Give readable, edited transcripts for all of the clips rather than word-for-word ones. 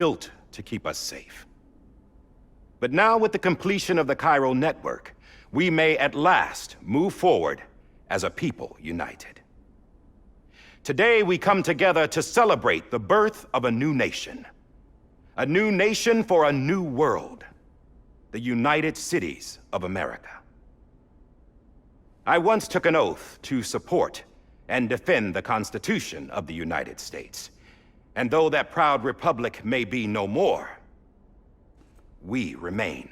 built to keep us safe. But now, with the completion of the chiral network, we may at last move forward as a people united. Today, we come together to celebrate the birth of a new nation. A new nation for a new world. The United Cities of America. I once took an oath to support and defend the Constitution of the United States. And though that proud republic may be no more, we remain.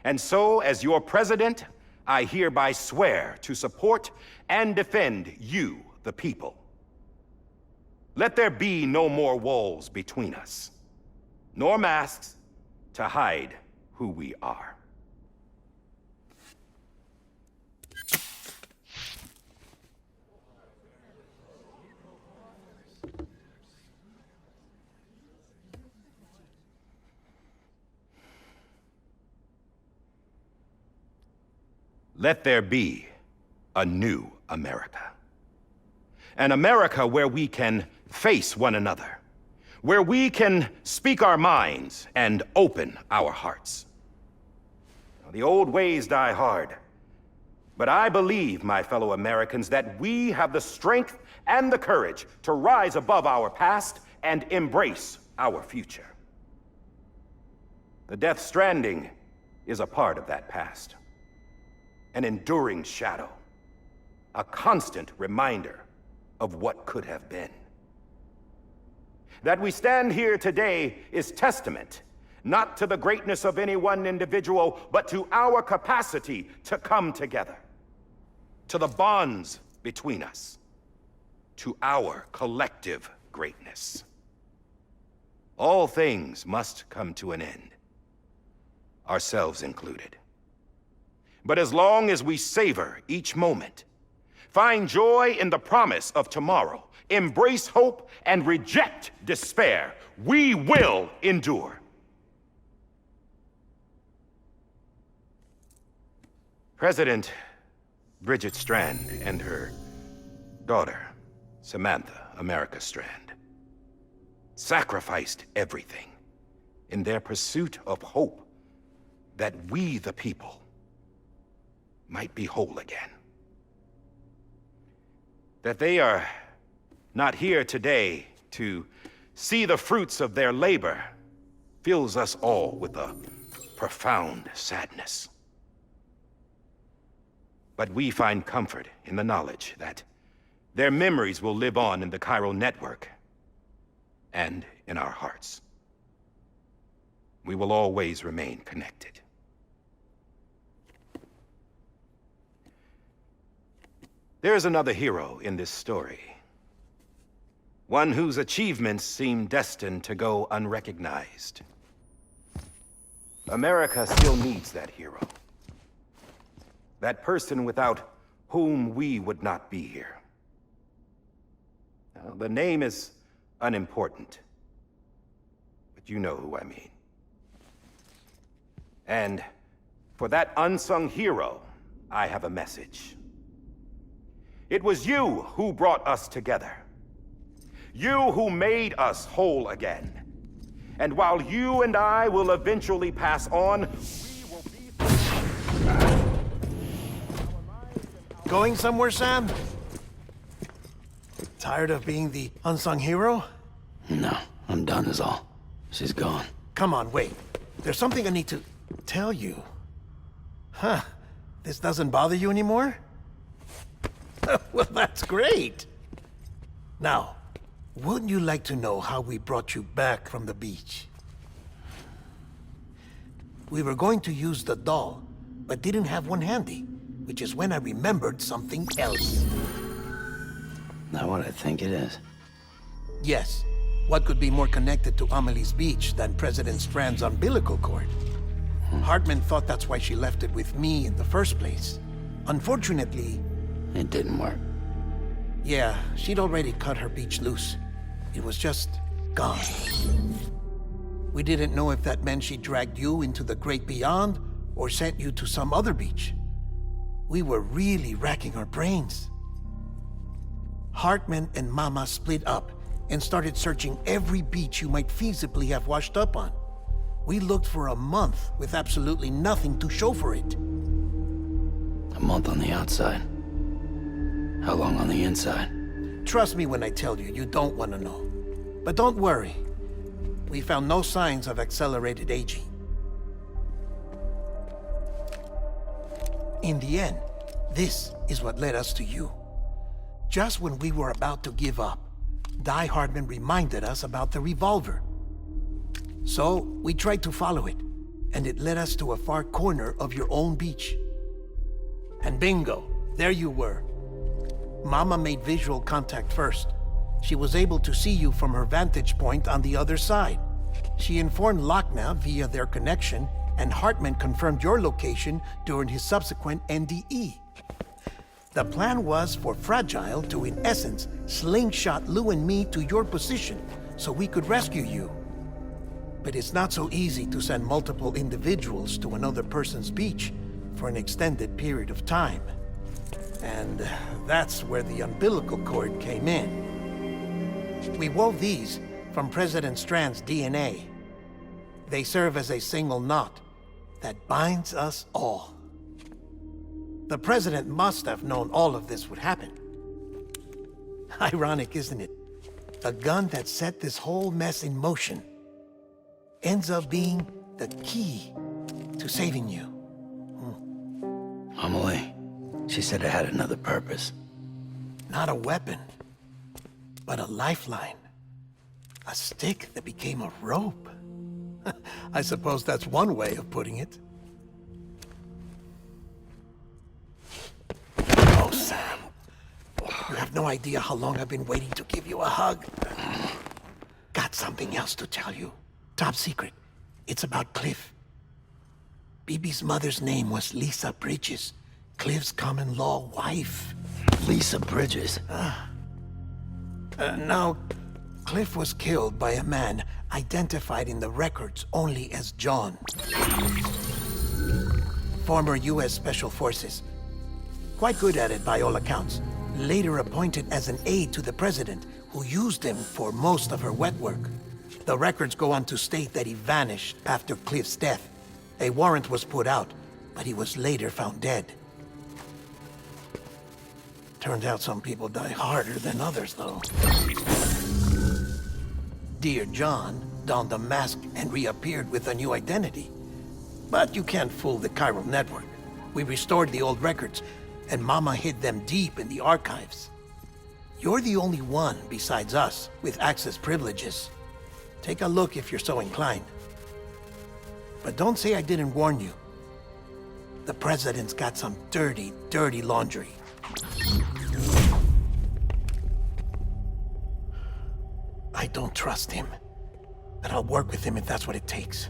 And so, as your president, I hereby swear to support and defend you, the people. Let there be no more walls between us, nor masks to hide who we are. Let there be a new America. An America where we can face one another, where we can speak our minds and open our hearts. Now, the old ways die hard, but I believe, my fellow Americans, that we have the strength and the courage to rise above our past and embrace our future. The Death Stranding is a part of that past. An enduring shadow, a constant reminder of what could have been. That we stand here today is testament, not to the greatness of any one individual, but to our capacity to come together, to the bonds between us, to our collective greatness. All things must come to an end, ourselves included. But as long as we savor each moment, find joy in the promise of tomorrow, embrace hope, and reject despair, we will endure. President Bridget Strand and her daughter, Samantha America Strand, sacrificed everything in their pursuit of hope that we, the people, might be whole again. That they are not here today to see the fruits of their labor fills us all with a profound sadness. But we find comfort in the knowledge that their memories will live on in the chiral network and in our hearts. We will always remain connected. There is another hero in this story. One whose achievements seem destined to go unrecognized. America still needs that hero. That person without whom we would not be here. Now, the name is unimportant, but you know who I mean. And for that unsung hero, I have a message. It was you who brought us together. You who made us whole again. And while you and I will eventually pass on, we will be... Going somewhere, Sam? Tired of being the unsung hero? No, I'm done is all. She's gone. Come on, wait. There's something I need to tell you. Huh. This doesn't bother you anymore? Well, that's great. Now, wouldn't you like to know how we brought you back from the beach? We were going to use the doll, but didn't have one handy, which is when I remembered something else. Not what I think it is. Yes. What could be more connected to Amelie's beach than President Strand's umbilical cord? Hartman thought that's why she left it with me in the first place. Unfortunately... It didn't work. Yeah, she'd already cut her beach loose. It was just gone. We didn't know if that meant she dragged you into the great beyond or sent you to some other beach. We were really racking our brains. Hartman and Mama split up, and started searching every beach you might feasibly have washed up on. We looked for a month with absolutely nothing to show for it. A month on the outside. How long on the inside? Trust me when I tell you, you don't want to know. But don't worry. We found no signs of accelerated aging. In the end, this is what led us to you. Just when we were about to give up, Die-Hardman reminded us about the revolver. So, we tried to follow it, and it led us to a far corner of your own beach. And bingo, there you were. Mama made visual contact first. She was able to see you from her vantage point on the other side. She informed Lochna via their connection, and Hartman confirmed your location during his subsequent NDE. The plan was for Fragile to, in essence, slingshot Lou and me to your position so we could rescue you. But it's not so easy to send multiple individuals to another person's beach for an extended period of time. And that's where the umbilical cord came in. We wove these from President Strand's DNA. They serve as a single knot that binds us all. The President must have known all of this would happen. Ironic, isn't it? The gun that set this whole mess in motion ends up being the key to saving you. Amelie, she said it had another purpose. Not a weapon, but a lifeline. A stick that became a rope. I suppose that's one way of putting it. Oh, Sam. You have no idea how long I've been waiting to give you a hug. Got something else to tell you. Top secret. It's about Cliff. Bibi's mother's name was Lisa Bridges, Cliff's common-law wife. Lisa Bridges? Now, Cliff was killed by a man identified in the records only as John. Former U.S. Special Forces. Quite good at it by all accounts. Later appointed as an aide to the president, who used him for most of her wet work. The records go on to state that he vanished after Cliff's death. A warrant was put out, but he was later found dead. Turned out some people die harder than others, though. Dear John donned a mask and reappeared with a new identity. But you can't fool the chiral network. We restored the old records, and Mama hid them deep in the archives. You're the only one besides us with access privileges. Take a look if you're so inclined. But don't say I didn't warn you. The president's got some dirty, dirty laundry. I don't trust him, but I'll work with him if that's what it takes.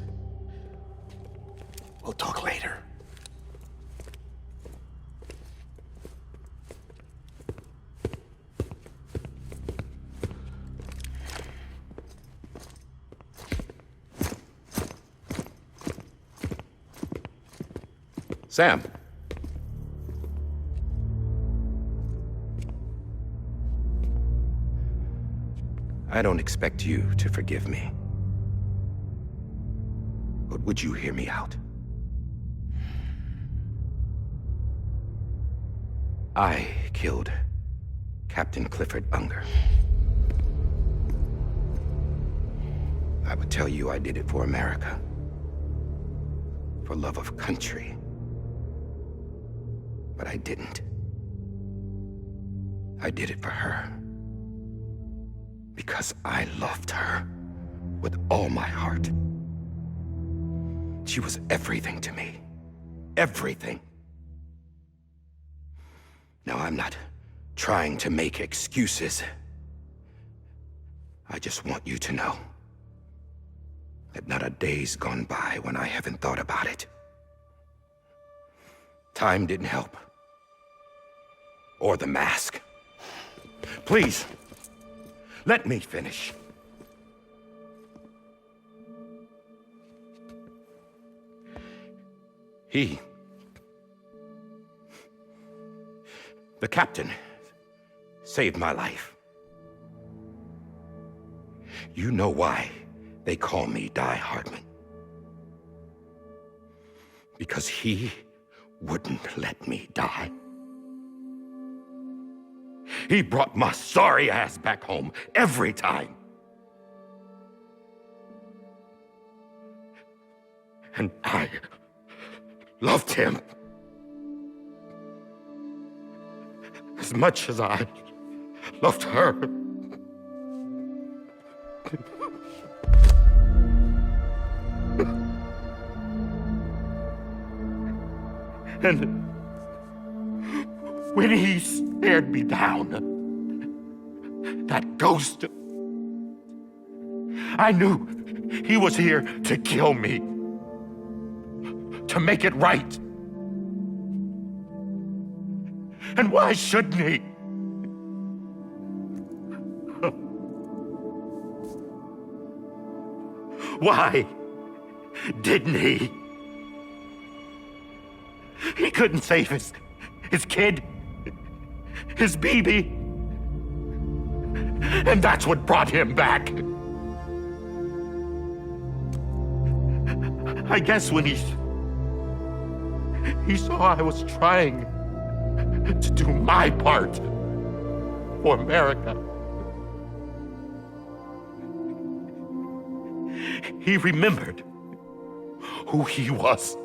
We'll talk later. Sam. I don't expect you to forgive me. But would you hear me out? I killed Captain Clifford Unger. I would tell you I did it for America. For love of country. But I didn't. I did it for her. Because I loved her with all my heart. She was everything to me. Everything. Now, I'm not trying to make excuses. I just want you to know that not a day's gone by when I haven't thought about it. Time didn't help. Or the mask. Please, let me finish. The captain saved my life. You know why they call me Die-Hardman? Because he wouldn't let me die. He brought my sorry ass back home every time. And I loved him as much as I loved her. And when he stared me down, that ghost, I knew he was here to kill me, to make it right. And why shouldn't he? Why didn't he? He couldn't save his kid, his baby. And that's what brought him back. I guess when he saw I was trying to do my part for America, he remembered who he was.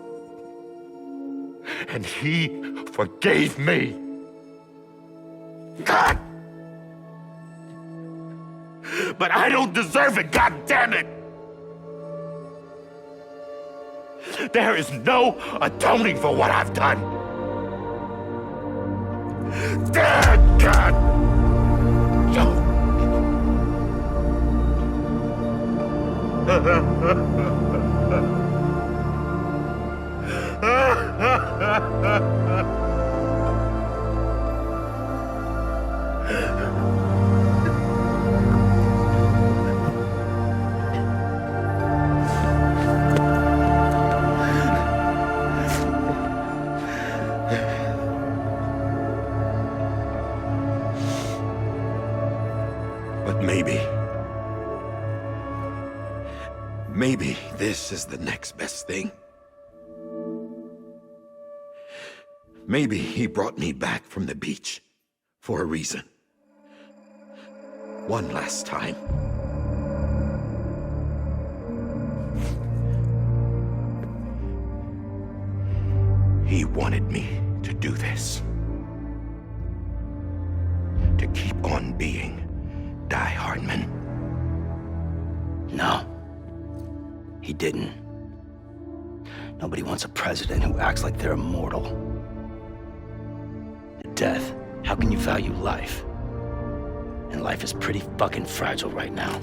And he forgave me. God! But I don't deserve it, God damn it! There is no atoning for what I've done. God! No. But maybe this is the next best thing. Maybe he brought me back from the beach for a reason. One last time. He wanted me to do this. To keep on being Die-Hardman. No. He didn't. Nobody wants a president who acts like they're immortal. Death, how can you value life? And life is pretty fucking fragile right now.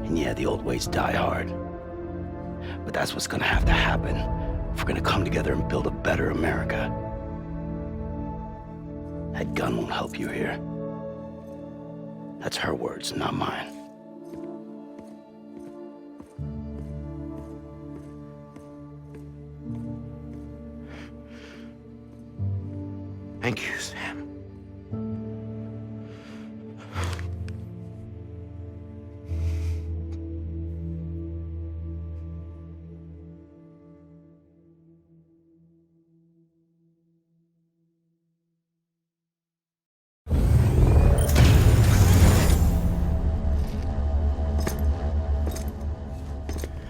And yeah, the old ways die hard. But that's what's gonna have to happen if we're gonna come together and build a better America. That gun won't help you here. That's her words, not mine. Thank you, Sam.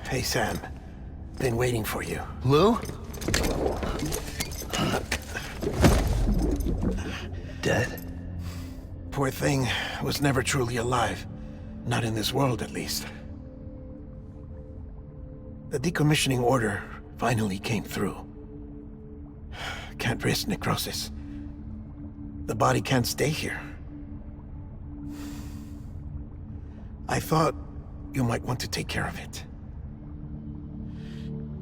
Hey, Sam. Been waiting for you. Lou? Dead? Poor thing was never truly alive. Not in this world, at least. The decommissioning order finally came through. Can't risk necrosis. The body can't stay here. I thought you might want to take care of it.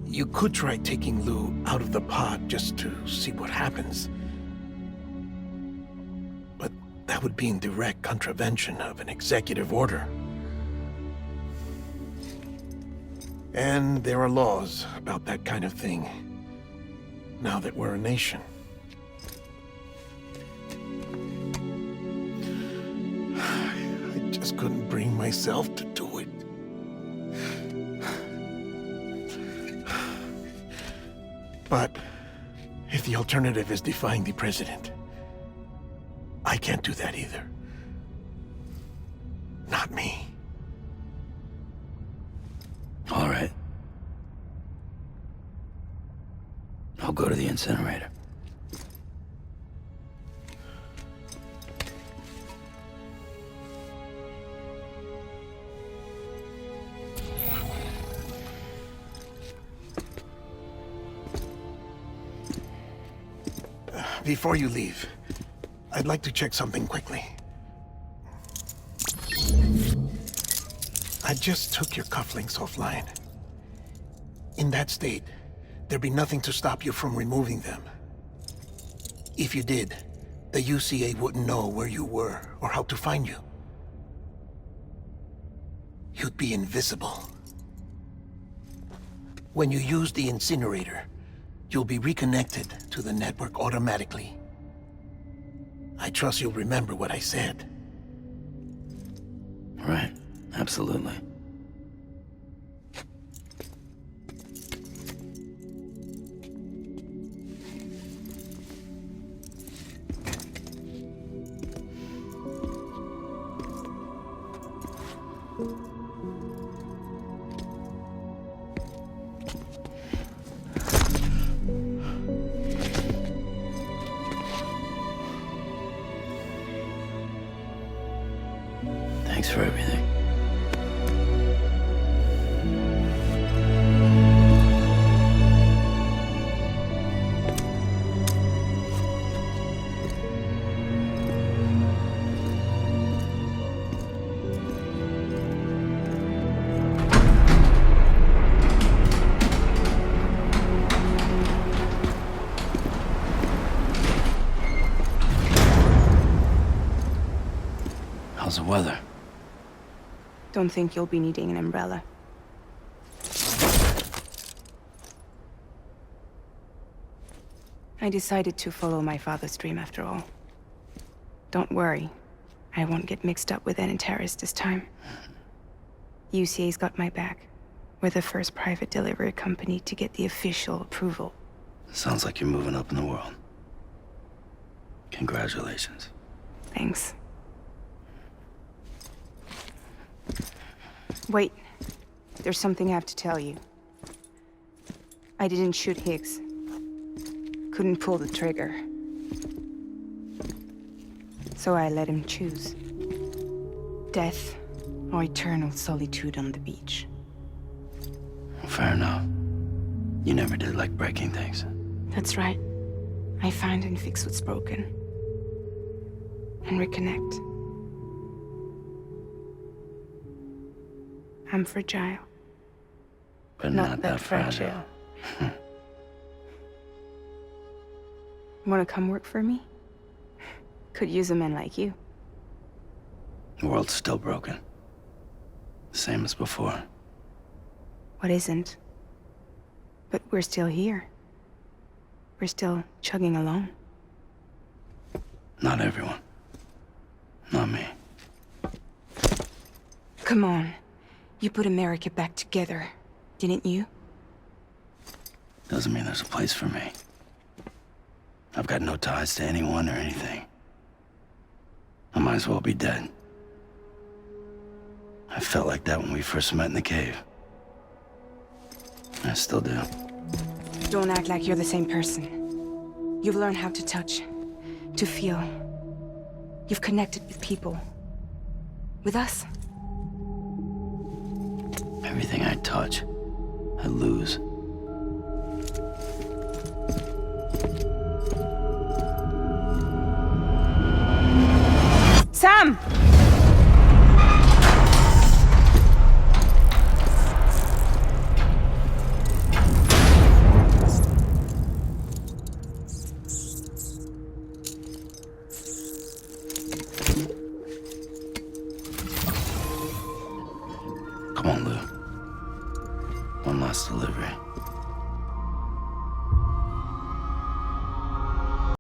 You could try taking Lou out of the pod just to see what happens. But that would be in direct contravention of an executive order. And there are laws about that kind of thing, now that we're a nation. myself to do it. But if the alternative is defying the president, I can't do that either. Not me. All right. I'll go to the incinerator. Before you leave, I'd like to check something quickly. I just took your cufflinks offline. In that state, there'd be nothing to stop you from removing them. If you did, the UCA wouldn't know where you were or how to find you. You'd be invisible. When you use the incinerator, you'll be reconnected to the network automatically. I trust you'll remember what I said. Right, absolutely. Thanks for everything. How's the weather? Don't think you'll be needing an umbrella. I decided to follow my father's dream after all. Don't worry, I won't get mixed up with any terrorists this time. UCA's got my back. We're the first private delivery company to get the official approval. Sounds like you're moving up in the world. Congratulations. Thanks. Wait, there's something I have to tell you. I didn't shoot Higgs. Couldn't pull the trigger. So I let him choose. Death or eternal solitude on the beach. Fair enough. You never did like breaking things. That's right. I find and fix what's broken. And reconnect. I'm fragile. But not that fragile. Wanna come work for me? Could use a man like you. The world's still broken. Same as before. What isn't? But we're still here. We're still chugging along. Not everyone. Not me. Come on. You put America back together, didn't you? Doesn't mean there's a place for me. I've got no ties to anyone or anything. I might as well be dead. I felt like that when we first met in the cave. I still do. Don't act like you're the same person. You've learned how to touch, to feel. You've connected with people. With us. Everything I touch, I lose. Sam!